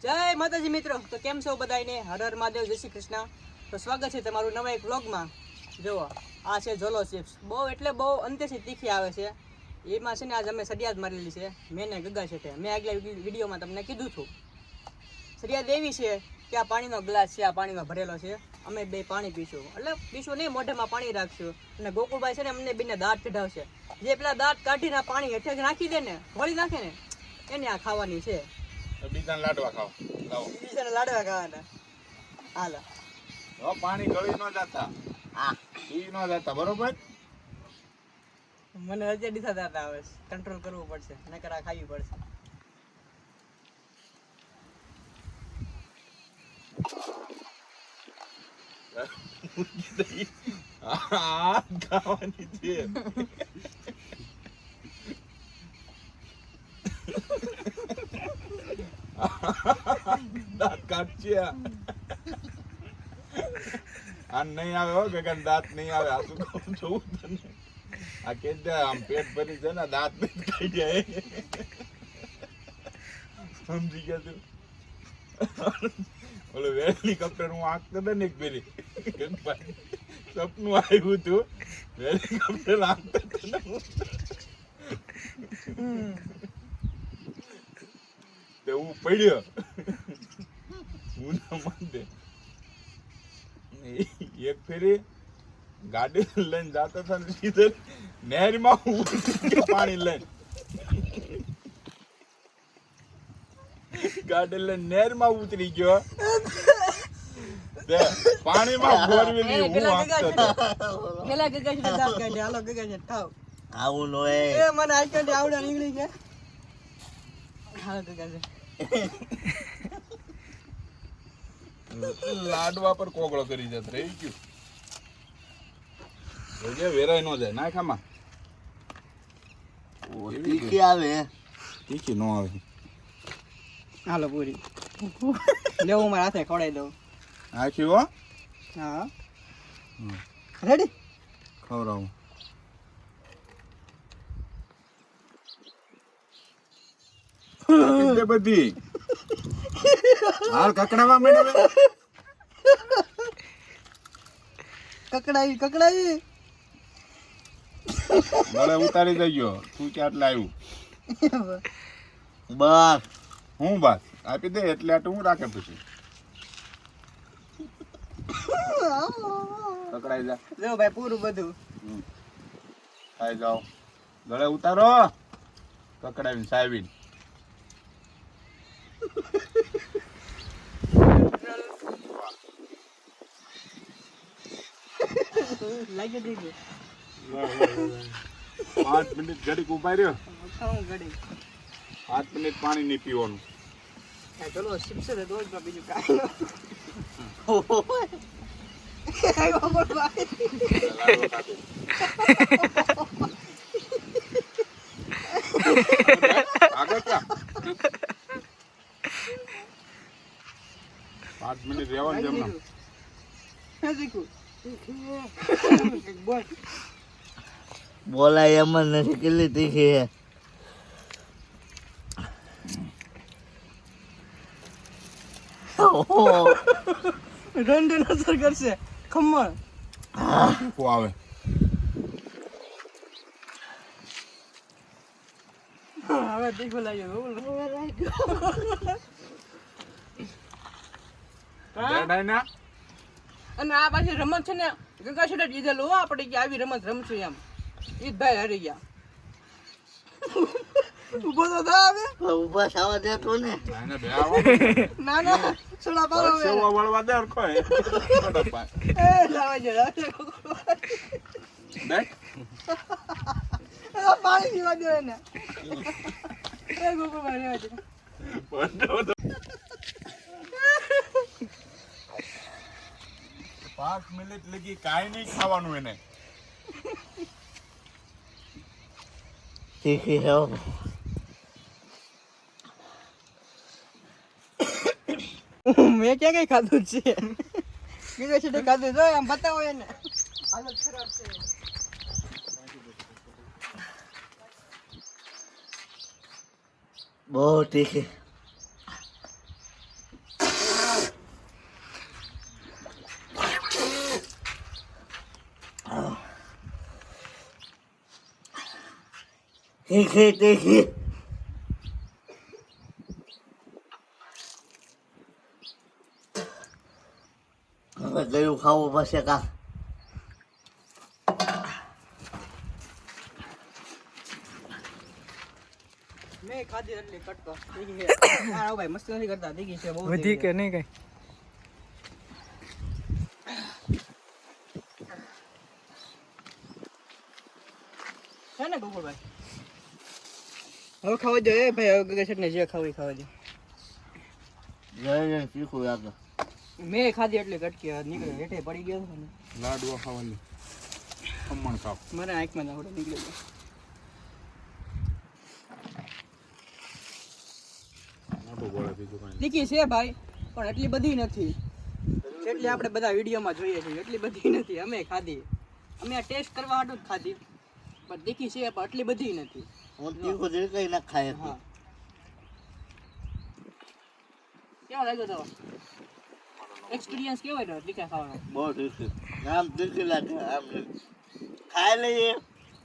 જય માતાજી મિત્રો, તો કેમ છો બધાને? હર હર મહાદેવ, જય શ્રી કૃષ્ણ. તો સ્વાગત છે તમારું નવા એક વ્લોગમાં. જુઓ, આ છે ઝોલો ચિપ્સ. બહુ એટલે બહુ અંતેથી તીખી આવે છે. એમાં છે ને આજ અમે સરિયાદ મારેલી છે, મેં ને ગગા છે. મેં આગલા વિડીયોમાં તમને કીધું હતું. સરિયાદ એવી છે કે આ પાણીનો ગ્લાસ છે, આ પાણીમાં ભરેલો છે. અમે બે પાણી પીશું, એટલે પીશું નહીં, મોઢામાં પાણી રાખશું. અને ગોકુળભાઈ છે ને અમને બેને દાંત કઢાવશે. જે પેલા દાંત કાઢીને પાણી હેઠે નાખી દે ને, વળી નાખે ને, એને આ ખાવાની છે. બીજાને લાડવા ખાઓ, લાવો. બીજાને લાડવા ખાવાના. હાલો. હવે પાણી ગળી ન જતા, પી ન જતા, બરોબર? મને હજી ડીસા દાતા આવે છે, કંટ્રોલ કરવું પડશે, નકર આ ખાવી પડશે. આ ખાવાની છે. દાંત કાઢશે આ નહીં આવે હો ગગન, દાંત નહીં આવે. આ શું કહું જોવું તને? આ કે આમ પેટ ભરી છે ને, દાંત નહીં ખાઈ જાય. સમજી ગયા તું? ઓલો હેલિકોપ્ટર હું આંકતો હતો ને એક પેલી સપનું આવ્યું હતું, હેલિકોપ્ટર આંકતો હતો ને તે હું પડ્યો, હું ના માંડે. એક ફેરી ગાડી લઈને જતો હતો ને સીધો નહેરમાં પાણી લઈને ગાડી લઈને નહેરમાં ઉતરી ગયો. પાણીમાં ગોરવેલી હું આંકતો હતો. પેલા ગગા છે દાંત કાઢે. હાલો ગગા છે ખાવ. આવું નો એ મને આઈ કાઢે આવડા નીકળી ગયા. હાલો ગગા છે. લાડવા પર કોગળો કરી જતો રહી ગયું. જોજે વેરાય ન જાય. નાખ આમાં. તીખી આવે. તીખી ન આવે. હાલો પૂરી લેવું, મારા હાથે ખવડાવી દઉં. નાખી હો. હા રેડી. ખવડાવું. બધી હાલ કકડાવા માંડે. કકડાઈ કકડાઈ ગળે ઉતારી દઈયો. તું ક્યાં આવ્યું? બસ હું બાત આપી દે એટલે આટલું હું રાખે પછી પકડાઈ જા. જો ભાઈ પૂરું બધું ખાઈ જાઓ. ગળે ઉતારો, પકડાવીને સાવીને. લાગી દીધું. 5 મિનિટ ઘડીક ઉભા રહ્યો. ખાવું ઘડી. 5 મિનિટ પાણી નહીં પીવાનું. ચલો શિક્ષક રોજમાં બીજું કાંઈ આગળ ક્યાં? 5 મિનિટ રહેવાનું જેમ બોલાય એમ જ નથી. કેટલી તીખી છે. રંડન અસર કરશે. ખમણ આવે. હવે તીખું લાગ્યું. અને આ પાછી રમત છે ને ગંગા છેડે દીધેલું આપણે કે આવી રમત રમશું એમ. ઈ ભાઈ હારી ગયા. ઉભો તો થા હવે. ઉભા થવા દેતો ને. ના ના સોડા પાડો હવે. સેવા વળવા દે હરખો એ. એ લાવા જો દેખ પાણી પીવા દે એને. એ ગોગો ભાઈ રહેવા દે. 5 મિનિટ લગી કાંઈ નહીં ખાવાનું એને. તીખી છે. મેં ક્યાં કઈ ખાધું છે? બીજો છે ખાધું જો એમ બતાવો એને. હાલત ખરાબ છે. બહુ તીખી. તીખી તીખી હવે ગયું ખાવું પડશે કા મેં ખાધી એટલી કટકો તીખી છે. હા ભાઈ મસ્ત નથી કરતા, તીખી છે બહુ વધી તીખી કે છે. નહીં કઈ? છે ને ગોકુળભાઈ? હવે ખાવા દો એ ભાઈ, હવે ગગા શેઠને જે ખાવું એ ખાવા દો. જય તીખું લાગે મેં ખાધી એટલી કટકી નીકળ્યો હેઠે પડી ગયો હતો ને લાડવા ખાવાની ખમણ ખાવ મારા આંખમાં ના નીકળી ગયો. મોટું બોલે બીજું કાંઈ તીખી છે ભાઈ, પણ એટલી બધી નથી જેટલી આપણે બધા વિડીયોમાં જોઈએ છીએ. એટલી બધી નથી. અમે ખાધી, અમે આ ટેસ્ટ કરવા હાટું જ ખાધી, પણ તીખી છે પણ એટલી બધી નથી. હું તીખું જે કઈ ના ખાય હા, કેવો લાગ્યો તો એક્સપિરિયન્સ કેવો હતો તીખા ખાવાનો? બહુ તીખી આમ તીખી લાગે આમ ખાઈ લઈએ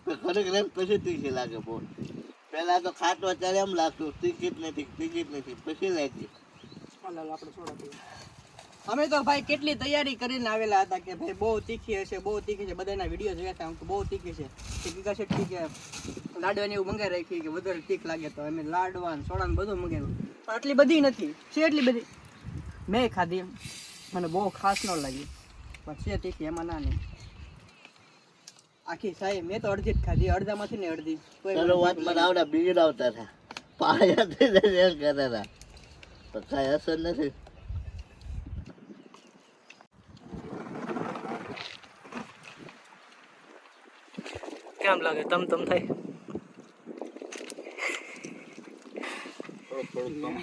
તો ઘડીક રહીને પછી તીખી લાગે બહુ. પેલા તો ખાતો ત્યારે એમ લાગતું તીખી જ નથી પછી લાગી. હાલ આપણે સોડા પીએ. અમે તો ભાઈ કેટલી તૈયારી કરીને આવેલા હતા કે ભાઈ બહુ તીખી હશે, બહુ તીખી છે. બધાના વિડીયો જોયા હતા, બહુ તીખી છે. કે ગીગા શેઠી કે લાડવાની એવું મંગાઈ રાખી કે વધારે તીખ લાગે તો અમે લાડવા ને સોડા ને બધું મંગાવ્યું, પણ એટલી બધી નથી. છે એટલી બધી મેં ખાધી, મને બહુ ખાસ ન લાગી, પણ છે તીખી એમાં ના નહીં. આખી સાહેબ મેં તો અડધી જ ખાધી, અડધામાંથી ને અડધી. તોય મને શરૂઆતમાં આવડા બીગડાવતા હતા, પાયાથી જ એમ કરતા હતા, તો કાંઈ અસર નથી. કેમ લાગે? તમ થાય? થોડુંક કમ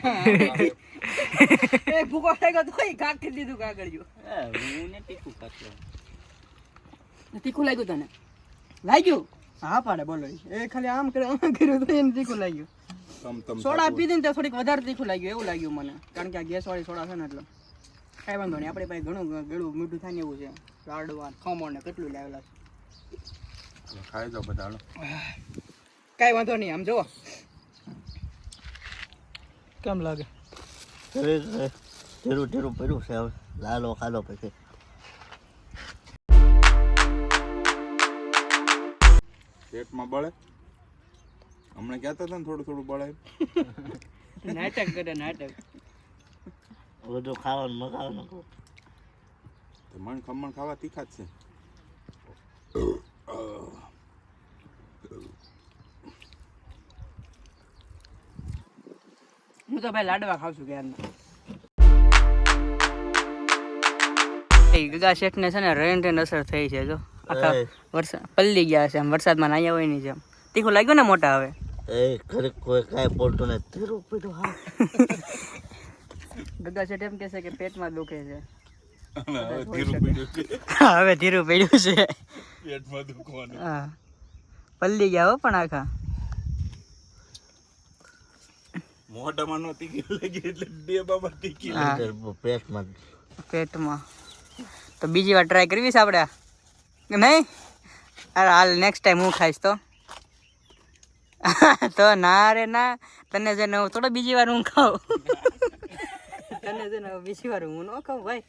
એ ભૂકો લાગ્યો તોય કાકી દીધું કાગળિયું. તીખું લાગ્યું તને? લાગ્યું? હા પાડે બોલો. એ ખાલી આમ કર્યું તો એને તીખું લાગ્યું. તમ સોડા પીધી ને તો થોડીક વધારે તીખું લાગ્યું એવું લાગ્યું મને, કારણ કે આ ગેસ વાળી સોડા છે ને એટલે કાંઈ વાંધો નહીં. આપણે પાસે ઘણું ગળું મીઠું થાય ને એવું છે. લાડવા ખમણ ને કેટલું લાવેલા છે. ખાઈ જાઓ બધા હાલો. કાંઈ વાંધો નહીં. આમ જુઓ કેમ લાગે? ધીરું ધીરું પડ્યું છે, હવે લાલો ખાલો પછી. પેટમાં બળે હમણાં કહેતા હતા ને થોડું બળે. નાટક કરે નાટક. બધું ખાવાનું મગાવવાનું કહું. તો મણ ખમણ ખાવા તીખા જ છે. હું તો ભાઈ લાડવા ખાવ છું ક્યારના. ગગા શેઠ ને છે ને રેન અસર થઈ છે. જો આખા વરસાદ પલ્લી ગયા છે, આમ વરસાદમાં નાયા હોય ની જેમ. તીખું લાગ્યું ને મોટા? હવે એ ખરેખર કોઈ કાંઈ બોલતું નથી, ધીરું પડ્યું. હા ગગા શેઠ એમ કહે છે કે પેટમાં દુખે છે. હવે ધીરું પીડ્યું છે. હવે ધીરું પડ્યું છે. પેટમાં દુખવાનું. હા, પલ્લી ગયા હો પણ આખા. મોઢામાં નો તીખી લાગી એટલે ડેબામાં તીખી હા. પેટમાં પેટમાં તો બીજી વાર ટ્રાય કરવી છે આપણે? નહીં? અરે હાલ નેક્સ્ટ ટાઈમ હું ખાઈશ તો. તો ના રે ના, તને છે ને થોડો બીજી વાર હું ખાઉં. તને છે ને બીજી વાર હું ન ખાઉં ભાઈ.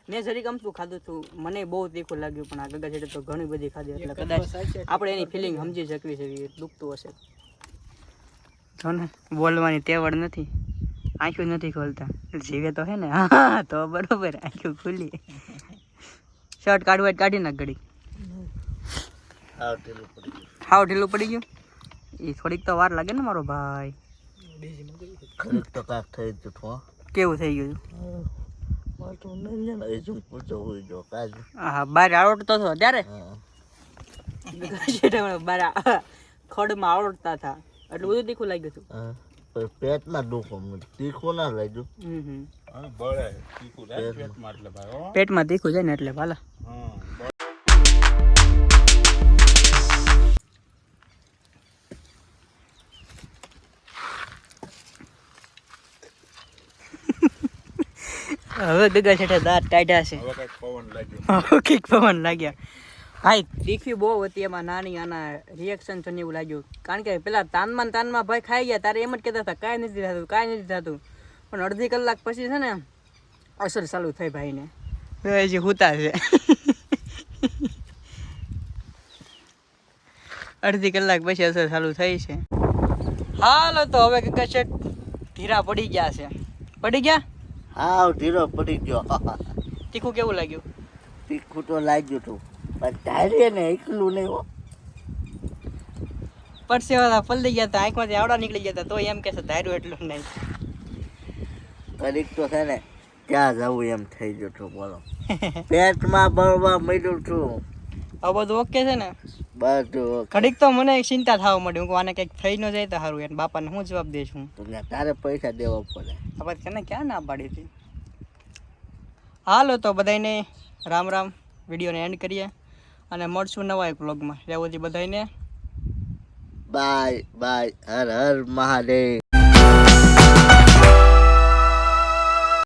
મેં જરીક અમથું ખાધું હતું, મને બહુ તીખું લાગ્યું, પણ આ ગગા શેઠે તો ઘણી બધી ખાધી, એટલે કદાચ આપણે એની ફિલિંગ સમજી શકવી છે. દુખતું હશે જો ને, બોલવાની તેવડ નથી, આંખું નથી ખોલતા. જીવે તો હે ને? હા તો બરોબર, આંખું ખુલી. શર્ટ કાઢવા કાઢી નાખ ઘડી. હાવ ઢીલું પડી ગયું. હાવ ઢીલું પડી ગયું? એ થોડીક તો વાર લાગે ને મારો ભાઈ. ખરેખર તો કાંક થઈ જ જતું. કેવું થઈ ગયું? મારું નહીં ને એ શું પૂછો હોય જો કાજ. હા, બાર આવડતો હતો ત્યારે હા બાર ખડમાં આવડતા હતા, એટલું બધું તીખું લાગ્યું હતું. હા, પણ પેટમાં દુખો મને તીખું ના લાગ્યું. હા બળે તીખું થાય પેટમાં એટલે ભાઈ હો. પેટમાં તીખું જાય ને એટલે ભાલા. હા હવે ગગા શેઠે દાંત કાઢ્યા છે. હવે કઈક પવન લાગ્યો. કંઈક પવન લાગ્યા. ભાઈ તીખી બહુ હતી એમાં નાની આના રિએક્શન છે ને એવું લાગ્યું કારણ કે પેલા તાનમાં ભાઈ ખાઈ ગયા તારે એમ જ કહેતા હતા કાંઈ નથી થતું પણ અડધી કલાક પછી છે ને અસર ચાલુ થઈ ભાઈને હજી હુતા છે અડધી કલાક પછી અસર ચાલુ થઈ છે હાલો તો હવે ગગા શેઠ ધીરા પડી ગયા છે પડી ગયા હાવ ધીરો પડી ગયો તીખું કેવું લાગ્યું તીખું તો લાગ્યું હતું પણ ધારીએ ને એકલું નહીં હો પરસેવા પલળી ગયા હતા આંખમાંથી આવડા નીકળી ગયા હતા તો એમ કે છે ધાર્યું એટલું નહીં કડીક તો છે ને ક્યાં જવું એમ થઈ ગયું હતું બોલો પેટમાં બળવા મળ્યું છું હવે બધું ઓકે છે ને બધું ઘડીક તો મને ચિંતા થવા માંડી હું આને કંઈક થઈ ન જાય તો સારું એને બાપાને હું જવાબ દઈશું તમને તારે પૈસા દેવા પડે આપણે તને ક્યાં ના પાડી હતી હાલો તો બધાને રામ રામ વિડીયોને એન્ડ કરીએ અને મળશું નવા એક વ્લોગમાં ત્યાં સુધી બધાને બાય બાય હર હર મહાદેવ